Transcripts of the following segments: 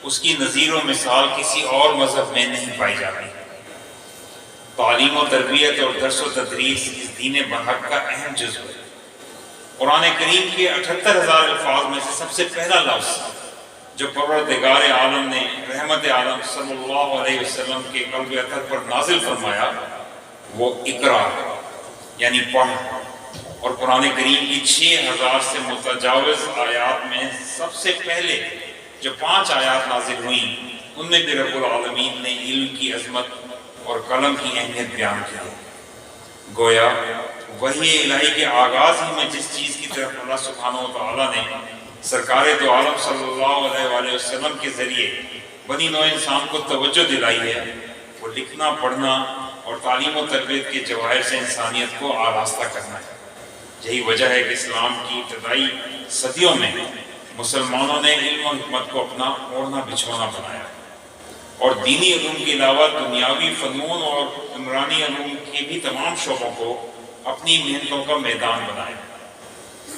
اس کی نظیر و مثال کسی اور مذہب میں نہیں پائی جاتی۔ تعلیم و تربیت اور درس و تدریس اس دین برحق کا اہم جزو ہے۔ قرآن کریم کے 78,000 الفاظ میں سے سب سے پہلا لفظ جو پروردگار عالم نے رحمت عالم صلی اللہ علیہ وسلم کے قلب اطہر پر نازل فرمایا وہ اقرا یعنی پڑھ، اور قرآن کریم کی 6,000 سے متجاوز آیات میں سب سے پہلے جو 5 آیات نازل ہوئیں ان میں بھی رب العالمین نے علم کی عظمت اور قلم کی اہمیت بیان کی ہے۔ گویا وحی الہی کے آغاز ہی میں جس چیز کی طرف اللہ سبحانہ و تعالیٰ نے سرکار دو عالم صلی اللہ علیہ وآلہ وسلم کے ذریعے بنی نوع انسان کو توجہ دلائی ہے وہ لکھنا، پڑھنا اور تعلیم و تربیت کے جواہر سے انسانیت کو آراستہ کرنا ہے۔ یہی وجہ ہے کہ اسلام کی ابتدائی صدیوں میں مسلمانوں نے علم و حکمت کو اپنا اوڑھنا بچھونا بنایا اور دینی علوم کے علاوہ دنیاوی فنون اور عمرانی علوم کے بھی تمام شعبوں کو اپنی محنتوں کا میدان بنایا،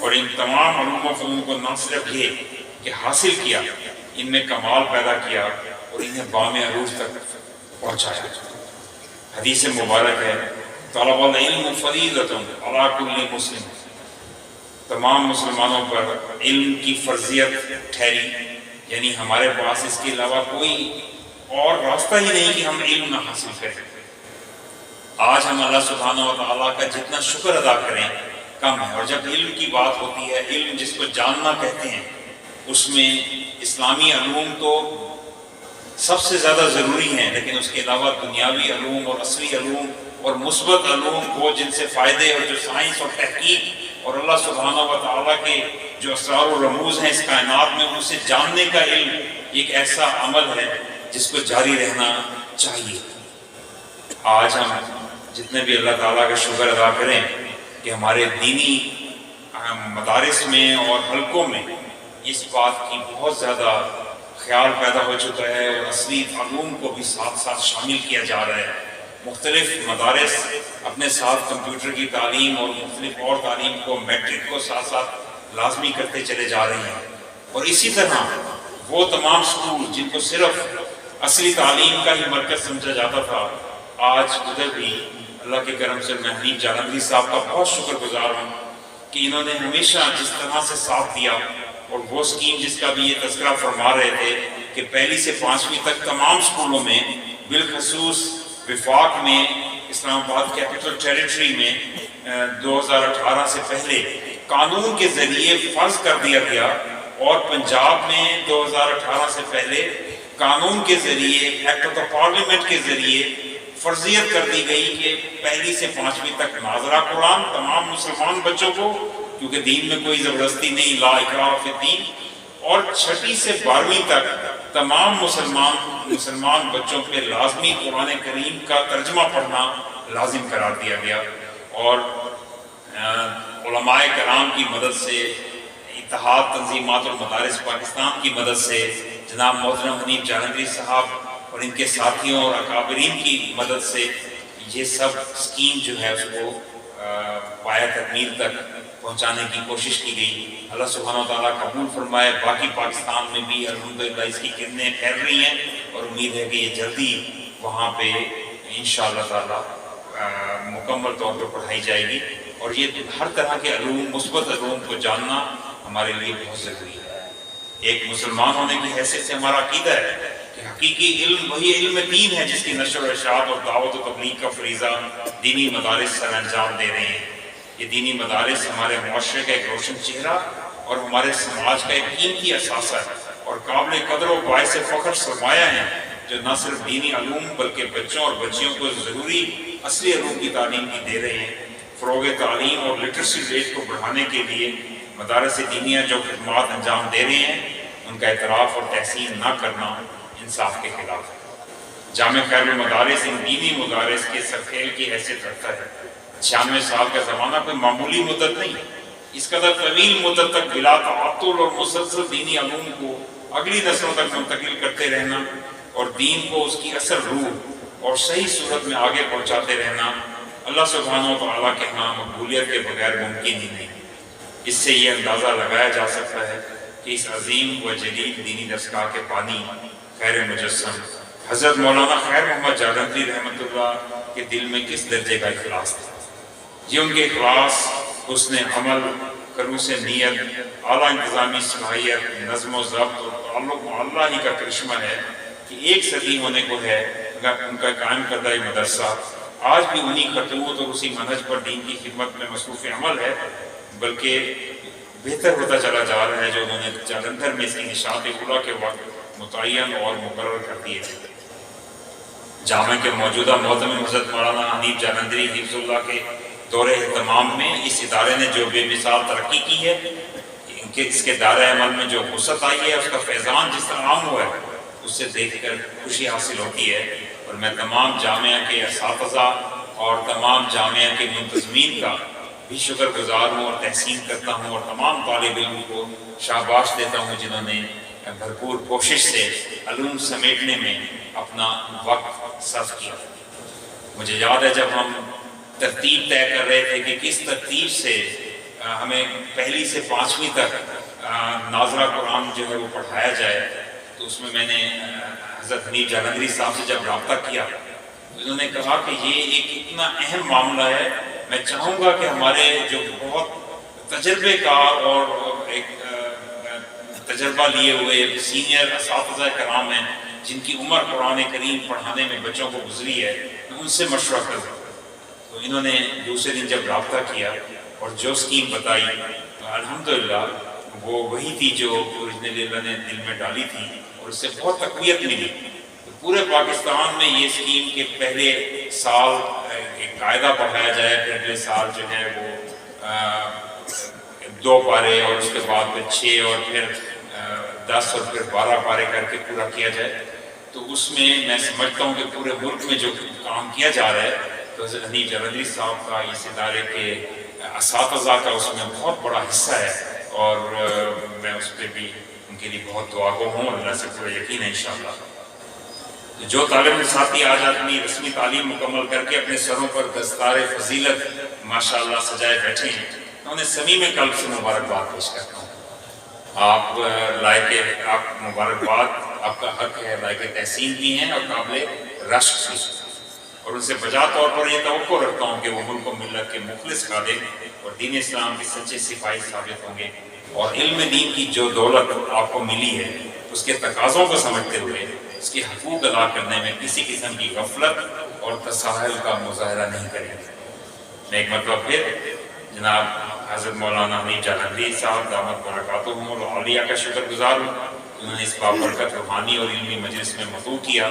اور ان تمام علوم و فنون کو نہ صرف یہ کہ حاصل کیا، ان میں کمال پیدا کیا اور انہیں بام عروج تک پہنچایا۔ حدیث مبارک ہے طلب العلم فریضۃ علی کل مسلم، تمام مسلمانوں پر علم کی فرضیت ٹھہری، یعنی ہمارے پاس اس کے علاوہ کوئی اور راستہ ہی نہیں کہ ہم علم نہ حاصل کریں۔ آج ہم اللہ سبحانہ و تعالیٰ کا جتنا شکر ادا کریں کم ہے، اور جب علم کی بات ہوتی ہے، علم جس کو جاننا کہتے ہیں، اس میں اسلامی علوم تو سب سے زیادہ ضروری ہیں، لیکن اس کے علاوہ دنیاوی علوم اور عصری علوم اور مثبت علوم وہ جن سے فائدے اور جو سائنس اور تحقیق اور اللہ سبحانہ و تعالیٰ کے جو اسرار و رموز ہیں اس کائنات میں، ان سے جاننے کا علم ایک ایسا عمل ہے جس کو جاری رہنا چاہیے۔ آج ہم جتنے بھی اللہ تعالیٰ کا شکر ادا کریں کہ ہمارے دینی مدارس میں اور حلقوں میں اس بات کی بہت زیادہ خیال پیدا ہو چکا ہے اور عصری علوم کو بھی ساتھ ساتھ شامل کیا جا رہا ہے۔ مختلف مدارس اپنے ساتھ کمپیوٹر کی تعلیم اور مختلف اور تعلیم کو، میٹرک کو ساتھ ساتھ لازمی کرتے چلے جا رہے ہیں، اور اسی طرح وہ تمام اسکول جن کو صرف اصلی تعلیم کا ہی مرکز سمجھا جاتا تھا، آج ادھر بھی اللہ کے کرم سے میں حنیف جالندھری صاحب کا بہت شکر گزار ہوں کہ انہوں نے ہمیشہ جس طرح سے ساتھ دیا، اور وہ اسکیم جس کا بھی یہ تذکرہ فرما رہے تھے کہ 1 سے 5ویں تک تمام اسکولوں میں، بالخصوص وفاق میں، اسلام آباد کیپٹل ٹیریٹری میں 2018 سے پہلے قانون کے ذریعے فرض کر دیا گیا، اور پنجاب میں 2018 سے پہلے قانون کے ذریعے، ایکٹ آف دا پارلیمنٹ کے ذریعے فرضیت کر دی گئی کہ 1 سے 5ویں تک ناظرہ قرآن تمام مسلمان بچوں کو، کیونکہ دین میں کوئی زبردستی نہیں، لا اکراہ فی الدین، اور 6 سے 12ویں تک تمام مسلمان بچوں پہ لازمی قرآن کریم کا ترجمہ پڑھنا لازم قرار دیا گیا، اور علماء کرام کی مدد سے، اتحاد تنظیمات المدارس پاکستان کی مدد سے، جناب محترم حنیف جالندھری صاحب اور ان کے ساتھیوں اور اکابرین کی مدد سے یہ سب اسکیم جو ہے اس کو پایہ تکمیل تک پہنچانے کی کوشش کی گئی۔ اللہ سبحانہ و تعالیٰ قبول فرمائے۔ باقی پاکستان میں بھی الحمدللہ اس کی کرنیں پھیل رہی ہیں، اور امید ہے کہ یہ جلدی وہاں پہ انشاءاللہ تعالیٰ مکمل طور پر پڑھائی جائے گی، اور یہ ہر طرح کے علوم، مثبت علوم کو جاننا ہمارے لیے بہت ضروری ہے۔ ایک مسلمان ہونے کی حیثیت سے ہمارا عقیدہ ہے کہ حقیقی علم وہی علم دین ہے جس کی نشر و اشاعت اور دعوت و تبلیغ کا فریضہ دینی مدارس سر انجام دے رہے ہیں۔ یہ دینی مدارس ہمارے معاشرے کا ایک روشن چہرہ اور ہمارے سماج کا ایک قیمتی اثاثہ ہے، اور قابل قدر و باعث فخر سرمایہ ہیں جو نہ صرف دینی علوم بلکہ بچوں اور بچیوں کو ضروری اصلی علوم کی تعلیم بھی دے رہے ہیں۔ فروغ تعلیم اور لٹریسی ریٹ کو بڑھانے کے لیے مدارس دینیہ جو خدمات انجام دے رہے ہیں ان کا اعتراف اور تحسین نہ کرنا انصاف کے خلاف ہے۔ جامع خیر المدارس ان دینی مدارس کے سرخیل کی حیثیت رکھتا ہے۔ 96 سال کا زمانہ کوئی معمولی مدت نہیں، اس قدر طویل مدت تک بلا تعطل اور مسلسل دینی علوم کو اگلی نسلوں تک منتقل کرتے رہنا اور دین کو اس کی اصل روح اور صحیح صورت میں آگے پہنچاتے رہنا اللہ سبحانہ و تعالیٰ کے ہاں مقبولیت کے بغیر ممکن ہی نہیں۔ اس سے یہ اندازہ لگایا جا سکتا ہے کہ اس عظیم و جلیل دینی دستگاہ کے بانی خیر مجسم حضرت مولانا خیر محمد جالندھری رحمۃ اللہ کے دل میں کس درجے کا اخلاص تھا. یہ ان کے اخلاص، حسن عمل، خلوص نیت، اعلیٰ انتظامی صلاحیت، نظم و ضبط اور تعلق مع اللہ ہی کا کرشمہ ہے کہ ایک صدی ہونے کو ہے ان کا قائم کردہ مدرسہ آج بھی انہی خطوط اور اسی منہج پر دین کی خدمت میں مصروف عمل ہے، بلکہ بہتر ہوتا چلا جا رہا ہے، جو انہوں نے جالندھر میں اس کی نشاط اولیٰ کے وقت متعین اور مقرر کر دیے تھے. جامع کے موجودہ معتمد حضرت مولانا حنیف جالندھری حفظ اللہ کے دور اہتمام میں اس ادارے نے جو بے مثال ترقی کی ہے، کہ اس کے دائرہ عمل میں جو وسعت آئی ہے، اس کا فیضان جس طرح عام ہوا ہے، اس سے دیکھ کر خوشی حاصل ہوتی ہے. اور میں تمام جامعہ کے اساتذہ اور تمام جامعہ کے منتظمین کا بھی شکر گزار ہوں اور تحسین کرتا ہوں، اور تمام طالب علم کو شاباش دیتا ہوں جنہوں نے بھرپور کوشش سے علوم سمیٹنے میں اپنا وقت صرف کیا. مجھے یاد ہے جب ہم ترتیب طے کر رہے تھے کہ کس ترتیب سے ہمیں پہلی سے پانچویں تک ناظرہ قرآن جو ہے وہ پڑھایا جائے، تو اس میں میں نے حضرت حنیف جالندھری صاحب سے جب رابطہ کیا، انہوں نے کہا کہ یہ ایک اتنا اہم معاملہ ہے، میں چاہوں گا کہ ہمارے جو بہت تجربے کار اور ایک تجربہ لیے ہوئے سینئر اساتذہ کرام ہیں، جن کی عمر قرآن کریم پڑھانے میں بچوں کو گزری ہے، ان سے مشورہ کروں. تو انہوں نے دوسرے دن جب رابطہ کیا اور جو اسکیم بتائی، الحمدللہ وہ وہی تھی جو اوریجنلی اللہ نے دل میں ڈالی تھی، اور اس سے بہت تقویت ملی. پورے پاکستان میں یہ اسکیم کے پہلے سال ایک قاعدہ پڑھایا جائے، پھر اگلے سال جو ہے وہ 2 پارے، اور اس کے بعد پھر 6 اور پھر 10 اور پھر 12 پارے کر کے پورا کیا جائے. تو اس میں میں سمجھتا ہوں کہ پورے ملک میں جو کام کیا جا رہا ہے، تو حضرت حنیف جالندھری صاحب کا، اس ادارے کے اساتذہ کا اس میں بہت بڑا حصہ ہے، اور میں اس پہ بھی ان کے لیے بہت دعا گو ہوں، اللہ سے پورا یقین ہے انشاءاللہ. جو طالب ساتھی آج اپنی رسمی تعلیم مکمل کر کے اپنے سروں پر دستار فضیلت ماشاءاللہ سجائے بیٹھے ہیں، انہوں نے صمیم قلب سے مبارکباد پیش کرتا ہوں. آپ لائق، آپ مبارکباد آپ کا حق ہے، لائق تحسین بھی ہیں اور قابل رشک بھی، اور ان سے بجا طور پر یہ توقع رکھتا ہوں کہ وہ ملک و ملت کے مخلص خادم اور دین اسلام کے سچے سپاہی ثابت ہوں گے، اور علم دین کی جو دولت آپ کو ملی ہے اس کے تقاضوں کو سمجھتے ہوئے اس کے حقوق ادا کرنے میں کسی قسم کی غفلت اور تساہل کا مظاہرہ نہیں کریں گے. میں ایک مرتبہ پھر جناب حضرت مولانا حنیف جالندھری صاحب دامت برکاتہم اور اولیاء کا شکر گزار ہوں، انہوں نے اس بابرکت روحانی اور علمی مجلس میں مدعو کیا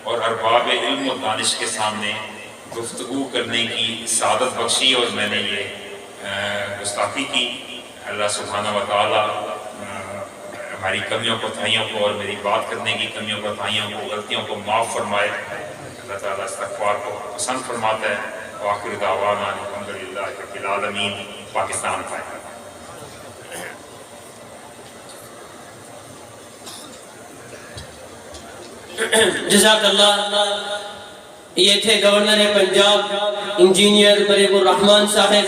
اور ارباب علم و دانش کے سامنے گفتگو کرنے کی سعادت بخشی، اور میں نے یہ گستاخی کی. اللہ سبحانہ و تعالیٰ ہماری کمیوں کو تھائیوں کو اور میری بات کرنے کی کمیوں کو تھائیوں کو غلطیوں کو معاف فرمائے. اللہ تعالیٰ استغفار کو پسند فرماتا ہے. وآخر دعوانا الحمدللہ رب العالمین. پاکستان قائم. جزاک اللہ. یہ تھے گورنر پنجاب انجینئر بریک الرحمان صاحب.